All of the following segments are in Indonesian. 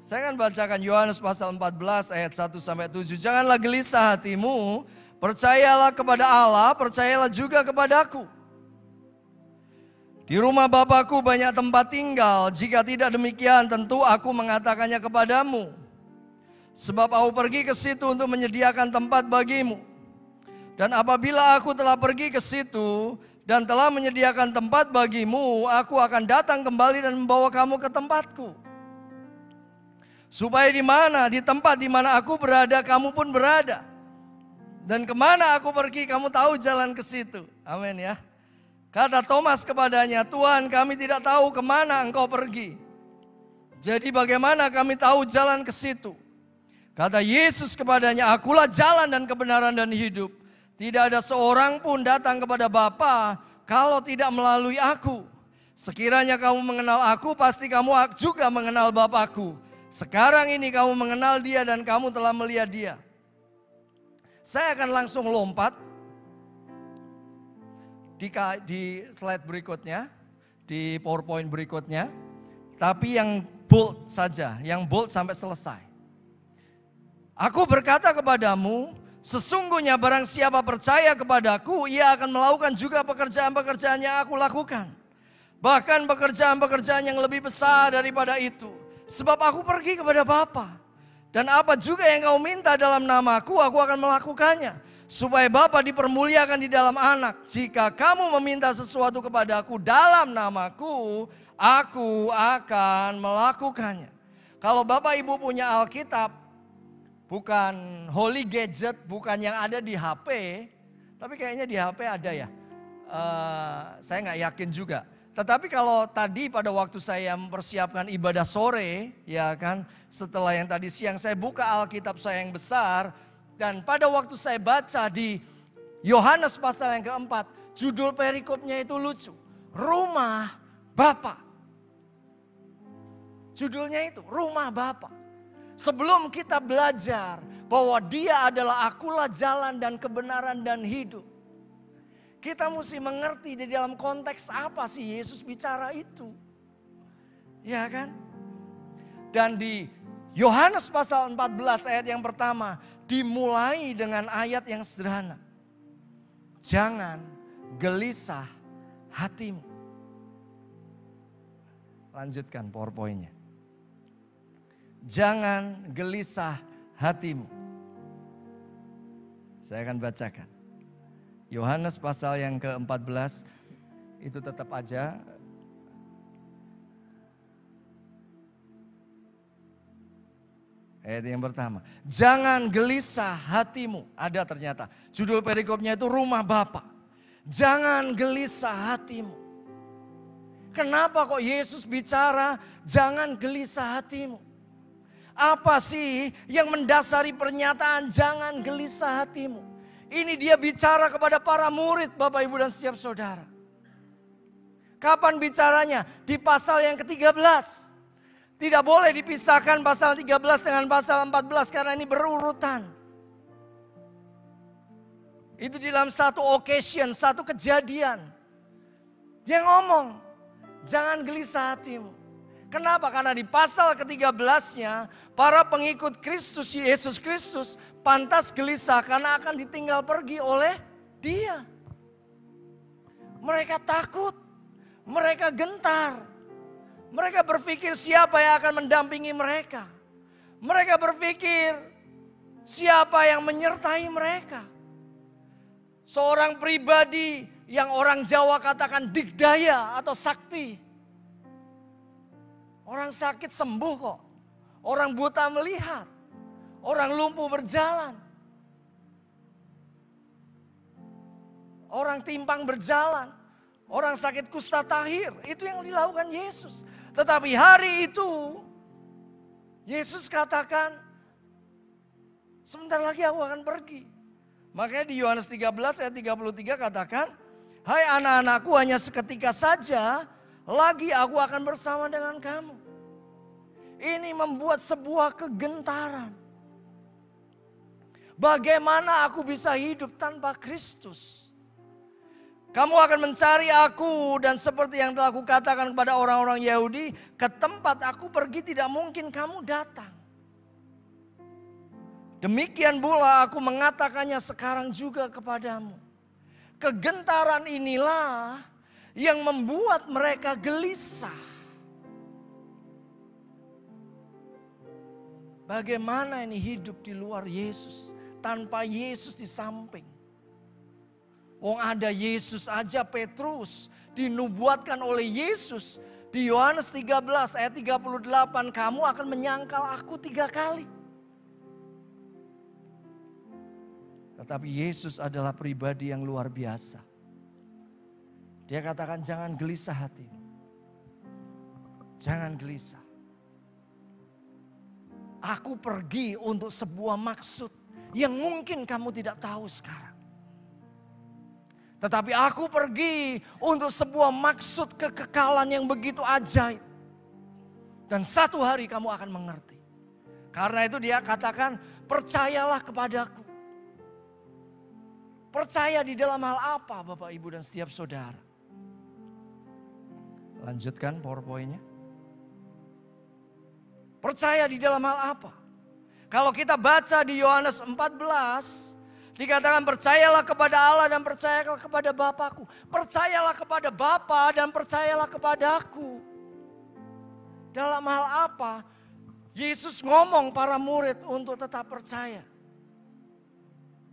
Saya akan bacakan Yohanes pasal 14 ayat 1 sampai 7. Janganlah gelisah hatimu, percayalah kepada Allah, percayalah juga kepadaku. Di rumah Bapakku banyak tempat tinggal, jika tidak demikian tentu aku mengatakannya kepadamu. Sebab aku pergi ke situ untuk menyediakan tempat bagimu. Dan apabila aku telah pergi ke situ dan telah menyediakan tempat bagimu, aku akan datang kembali dan membawa kamu ke tempatku. Supaya di tempat di mana aku berada, kamu pun berada. Dan kemana aku pergi, kamu tahu jalan ke situ. Amin ya. Kata Thomas kepadanya, Tuhan, kami tidak tahu kemana engkau pergi. Jadi bagaimana kami tahu jalan ke situ? Kata Yesus kepadanya, akulah jalan dan kebenaran dan hidup. Tidak ada seorang pun datang kepada Bapa kalau tidak melalui aku. Sekiranya kamu mengenal aku, pasti kamu juga mengenal Bapakku. Sekarang ini kamu mengenal dia dan kamu telah melihat dia. Saya akan langsung lompat di slide berikutnya, di PowerPoint berikutnya. Tapi yang bold saja, yang bold sampai selesai. Aku berkata kepadamu, sesungguhnya barang siapa percaya kepadaku, ia akan melakukan juga pekerjaan-pekerjaan yang aku lakukan. Bahkan pekerjaan-pekerjaan yang lebih besar daripada itu. Sebab aku pergi kepada Bapa. Dan apa juga yang kau minta dalam namaku, aku akan melakukannya. Supaya Bapa dipermuliakan di dalam anak. Jika kamu meminta sesuatu kepadaku dalam namaku, aku akan melakukannya. Kalau Bapak Ibu punya Alkitab, bukan holy gadget, bukan yang ada di HP. Tapi kayaknya di HP ada ya. Saya nggak yakin juga. Tetapi kalau tadi pada waktu saya mempersiapkan ibadah sore, ya kan, setelah yang tadi siang saya buka Alkitab saya yang besar, dan pada waktu saya baca di Yohanes pasal yang keempat, judul perikopnya itu lucu, Rumah Bapa. Judulnya itu, Rumah Bapa. Sebelum kita belajar bahwa dia adalah akulah jalan dan kebenaran dan hidup, kita mesti mengerti di dalam konteks apa sih Yesus bicara itu. Ya kan? Dan di Yohanes pasal 14 ayat yang pertama dimulai dengan ayat yang sederhana. Jangan gelisah hatimu. Lanjutkan PowerPoint-nya. Jangan gelisah hatimu. Saya akan bacakan. Yohanes pasal yang ke-14 itu tetap aja. Ayat yang pertama. Jangan gelisah hatimu. Ada ternyata. Judul perikopnya itu Rumah Bapa. Jangan gelisah hatimu. Kenapa kok Yesus bicara jangan gelisah hatimu? Apa sih yang mendasari pernyataan jangan gelisah hatimu? Ini dia bicara kepada para murid Bapak Ibu dan setiap saudara. Kapan bicaranya? Di pasal yang ke-13. Tidak boleh dipisahkan pasal 13 dengan pasal 14 karena ini berurutan. Itu di dalam satu occasion, satu kejadian. Dia ngomong, jangan gelisah hatimu. Kenapa? Karena di pasal ke-13-nya para pengikut Kristus, Yesus Kristus pantas gelisah karena akan ditinggal pergi oleh dia. Mereka takut, mereka gentar. Mereka berpikir siapa yang akan mendampingi mereka. Mereka berpikir siapa yang menyertai mereka. Seorang pribadi yang orang Jawa katakan digdaya atau sakti. Orang sakit sembuh kok. Orang buta melihat. Orang lumpuh berjalan. Orang timpang berjalan. Orang sakit kusta tahir. Itu yang dilakukan Yesus. Tetapi hari itu Yesus katakan, sebentar lagi aku akan pergi. Makanya di Yohanes 13 ayat 33 katakan, hai anak-anakku hanya seketika saja lagi aku akan bersama dengan kamu. Ini membuat sebuah kegentaran. Bagaimana aku bisa hidup tanpa Kristus? Kamu akan mencari aku dan seperti yang telah kukatakan kepada orang-orang Yahudi, ke tempat aku pergi tidak mungkin kamu datang. Demikian pula aku mengatakannya sekarang juga kepadamu. Kegentaran inilah yang membuat mereka gelisah. Bagaimana ini hidup di luar Yesus, tanpa Yesus di samping. Wong ada Yesus aja, Petrus dinubuatkan oleh Yesus. Di Yohanes 13 ayat 38, kamu akan menyangkal aku 3 kali. Tetapi Yesus adalah pribadi yang luar biasa. Dia katakan jangan gelisah hatimu. Jangan gelisah. Aku pergi untuk sebuah maksud yang mungkin kamu tidak tahu sekarang. Tetapi aku pergi untuk sebuah maksud kekekalan yang begitu ajaib. Dan satu hari kamu akan mengerti. Karena itu dia katakan, percayalah kepadaku. Percaya di dalam hal apa Bapak Ibu dan setiap saudara? Lanjutkan PowerPoint-nya. Percaya di dalam hal apa? Kalau kita baca di Yohanes 14, dikatakan percayalah kepada Allah dan percayalah kepada Bapakku. Percayalah kepada Bapa dan percayalah kepada aku. Dalam hal apa? Yesus ngomong para murid untuk tetap percaya.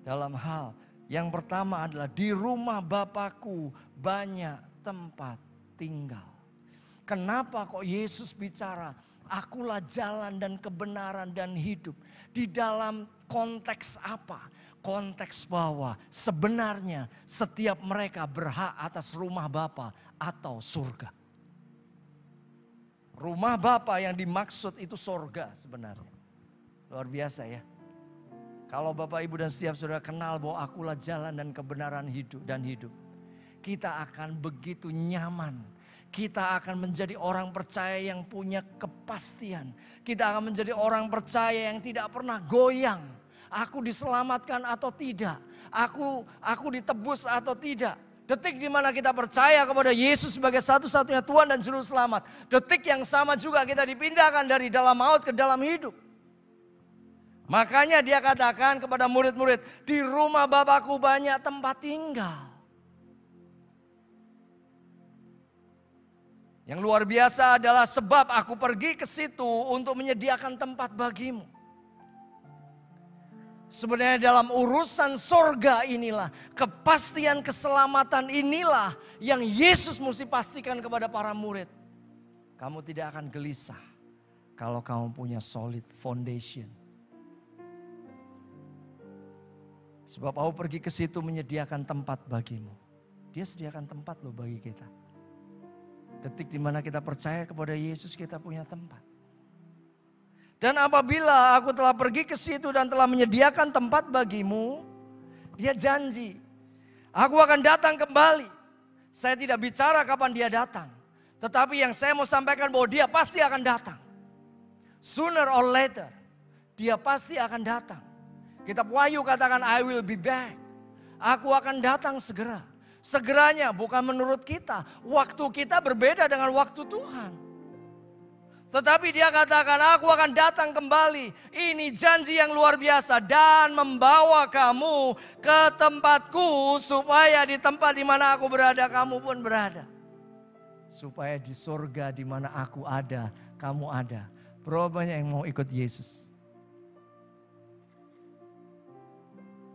Dalam hal yang pertama adalah di rumah Bapakku banyak tempat tinggal. Kenapa kok Yesus bicara, akulah jalan dan kebenaran dan hidup. Di dalam konteks apa? Konteks bahwa sebenarnya setiap mereka berhak atas rumah Bapa atau surga. Rumah Bapa yang dimaksud itu surga sebenarnya. Luar biasa ya. Kalau Bapak Ibu dan setiap saudara kenal bahwa akulah jalan dan kebenaran hidup dan hidup. Kita akan begitu nyaman. Kita akan menjadi orang percaya yang punya kepastian. Kita akan menjadi orang percaya yang tidak pernah goyang. Aku diselamatkan atau tidak. Aku ditebus atau tidak. Detik di mana kita percaya kepada Yesus sebagai satu-satunya Tuhan dan Juru Selamat. Detik yang sama juga kita dipindahkan dari dalam maut ke dalam hidup. Makanya dia katakan kepada murid-murid, di rumah Bapakku banyak tempat tinggal. Yang luar biasa adalah sebab aku pergi ke situ untuk menyediakan tempat bagimu. Sebenarnya dalam urusan sorga inilah, kepastian keselamatan inilah yang Yesus mesti pastikan kepada para murid. Kamu tidak akan gelisah kalau kamu punya solid foundation. Sebab aku pergi ke situ menyediakan tempat bagimu. Dia sediakan tempat loh bagi kita. Detik di mana kita percaya kepada Yesus, kita punya tempat. Dan apabila aku telah pergi ke situ dan telah menyediakan tempat bagimu, dia janji, aku akan datang kembali. Saya tidak bicara kapan dia datang. Tetapi yang saya mau sampaikan bahwa dia pasti akan datang. Sooner or later, dia pasti akan datang. Kitab Wahyu katakan, I will be back. Aku akan datang segera. Segeranya bukan menurut kita. Waktu kita berbeda dengan waktu Tuhan. Tetapi dia katakan, aku akan datang kembali. Ini janji yang luar biasa. Dan membawa kamu ke tempatku. Supaya di tempat di mana aku berada, kamu pun berada. Supaya di surga di mana aku ada, kamu ada. Berapa banyak yang mau ikut Yesus?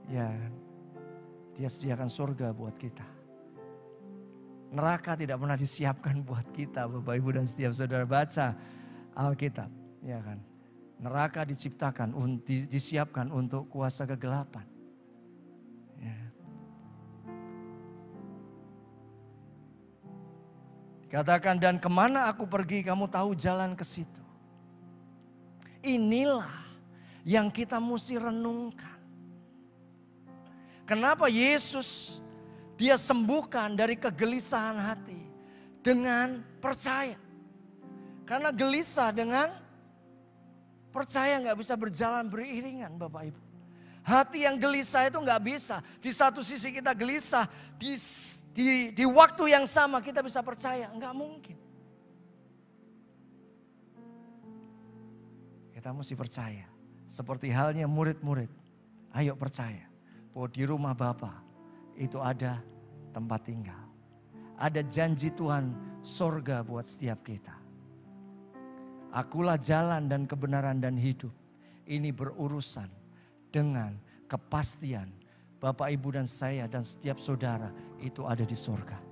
Ya, dia sediakan surga buat kita. Neraka tidak pernah disiapkan buat kita, Bapak Ibu dan setiap saudara baca Alkitab, ya kan? Neraka diciptakan, disiapkan untuk kuasa kegelapan. Ya. Katakan, dan kemana aku pergi, kamu tahu jalan ke situ. Inilah yang kita mesti renungkan. Kenapa Yesus dia sembuhkan dari kegelisahan hati dengan percaya. Karena gelisah dengan percaya gak bisa berjalan beriringan Bapak Ibu. Hati yang gelisah itu gak bisa. Di satu sisi kita gelisah, di waktu yang sama kita bisa percaya? Enggak mungkin. Kita mesti percaya. Seperti halnya murid-murid. Ayo percaya bahwa di rumah Bapa itu ada tempat tinggal. Ada janji Tuhan sorga buat setiap kita. Akulah jalan dan kebenaran dan hidup. Ini berurusan dengan kepastian Bapak, Ibu dan saya dan setiap saudara itu ada di sorga.